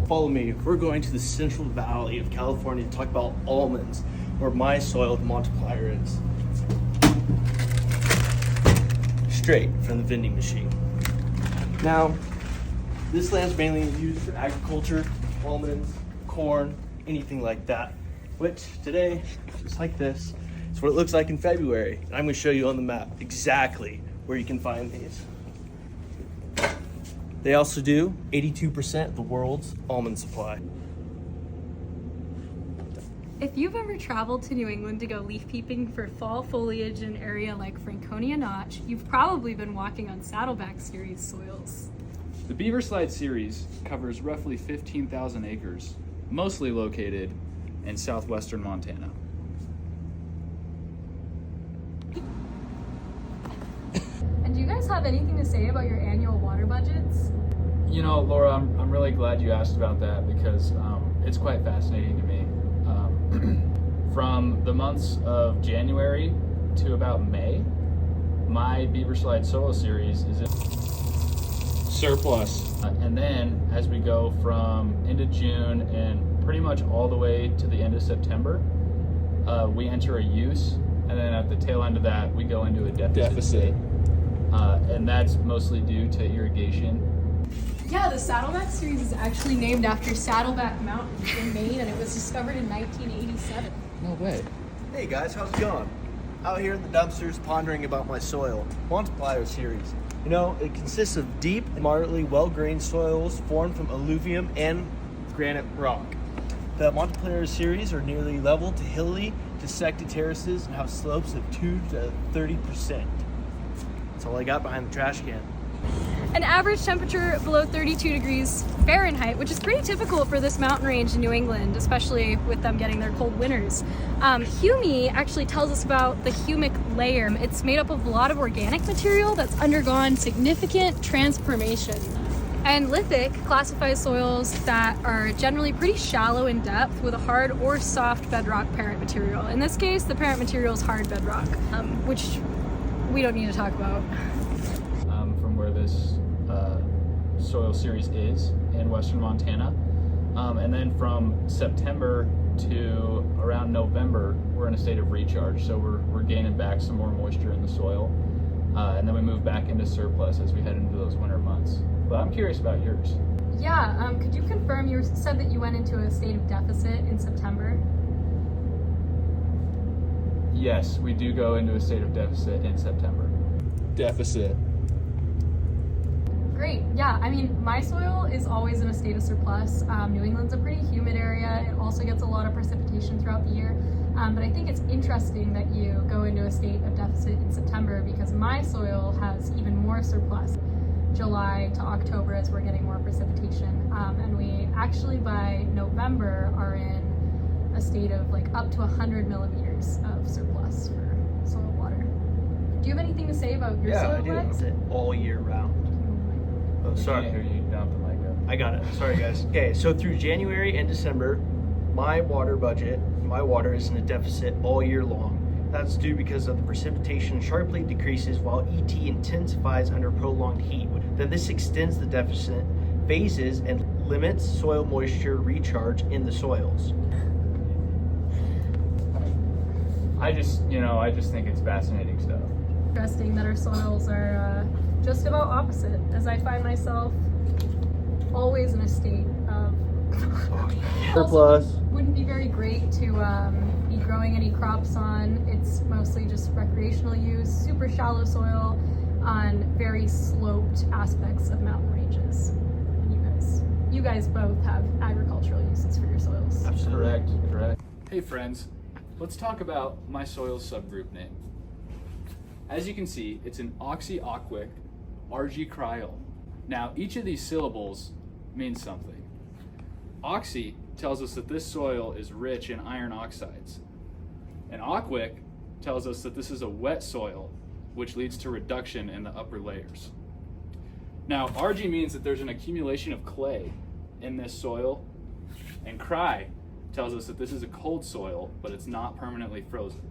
Follow me. We're going to the Central Valley of California to talk about almonds, where my soil multiplier is. Straight from the vending machine. Now, this land's mainly used for agriculture, almonds, corn, anything like that. Which today, just like this, is what it looks like in February. And I'm going to show you on the map exactly where you can find these. They also do 82% of the world's almond supply. If you've ever traveled to New England to go leaf peeping for fall foliage in an area like Franconia Notch, you've probably been walking on Saddleback Series soils. The Beaver Slide Series covers roughly 15,000 acres, mostly located in southwestern Montana. And do you guys have anything to say about your annual water budgets? You know, Laura, I'm really glad you asked about that because it's quite fascinating to me. From the months of January to about May, my Beaver Slide Solo Series is in surplus. And then as we go from into June and pretty much all the way to the end of September, we enter a use, and then at the tail end of that, we go into a deficit. And that's mostly due to irrigation. Yeah, the Saddleback Series is actually named after Saddleback Mountain in Maine, and it was discovered in 1987. No way. Hey guys, how's it going? Out here in the dumpsters pondering about my soil multiplier series. You know, it consists of deep and moderately well-grained soils formed from alluvium and granite rock. The multiplier series are nearly level to hilly, dissected terraces and have slopes of 2 to 30%. That's all I got behind the trash can. An average temperature below 32 degrees Fahrenheit, which is pretty typical for this mountain range in New England, especially with them getting their cold winters. Humi actually tells us about the humic layer. It's made up of a lot of organic material that's undergone significant transformation. And lithic classifies soils that are generally pretty shallow in depth with a hard or soft bedrock parent material. In this case, the parent material is hard bedrock, which we don't need to talk about. From where this soil series is in western Montana. And then from September to around November, we're in a state of recharge. So we're gaining back some more moisture in the soil. And then we move back into surplus as we head into those winter months. But I'm curious about yours. Yeah, could you confirm, you said that you went into a state of deficit in September? Yes, we do go into a state of deficit in September. Deficit. Great, yeah, I mean, my soil is always in a state of surplus. New England's a pretty humid area. It also gets a lot of precipitation throughout the year. But I think it's interesting that you go into a state of deficit in September because my soil has even more surplus. July to October as we're getting more precipitation. And we actually by November are in a state of like up to 100 millimeters of surplus for soil water. Do you have anything to say about your soil, Lex? Yeah, I do. All year round. Oh, sorry. I can't hear you down the mic up. I got it. Sorry, guys. Okay, so through January and December, my water is in a deficit all year long. That's due because of the precipitation sharply decreases while ET intensifies under prolonged heat. Then this extends the deficit phases and limits soil moisture recharge in the soils. I just think it's fascinating stuff. Interesting that our soils are just about opposite, as I find myself always in a state of surplus. Wouldn't be very great to be growing any crops on. It's mostly just recreational use, super shallow soil on very sloped aspects of mountain ranges. And you guys both have agricultural uses for your soils. Absolutely. Correct. Hey friends, let's talk about my soil's subgroup name. As you can see, it's an oxyocquic argycrial. Now, each of these syllables means something. Oxy tells us that this soil is rich in iron oxides. And aquic tells us that this is a wet soil, which leads to reduction in the upper layers. Now, argy means that there's an accumulation of clay in this soil, and cry tells us that this is a cold soil, but it's not permanently frozen.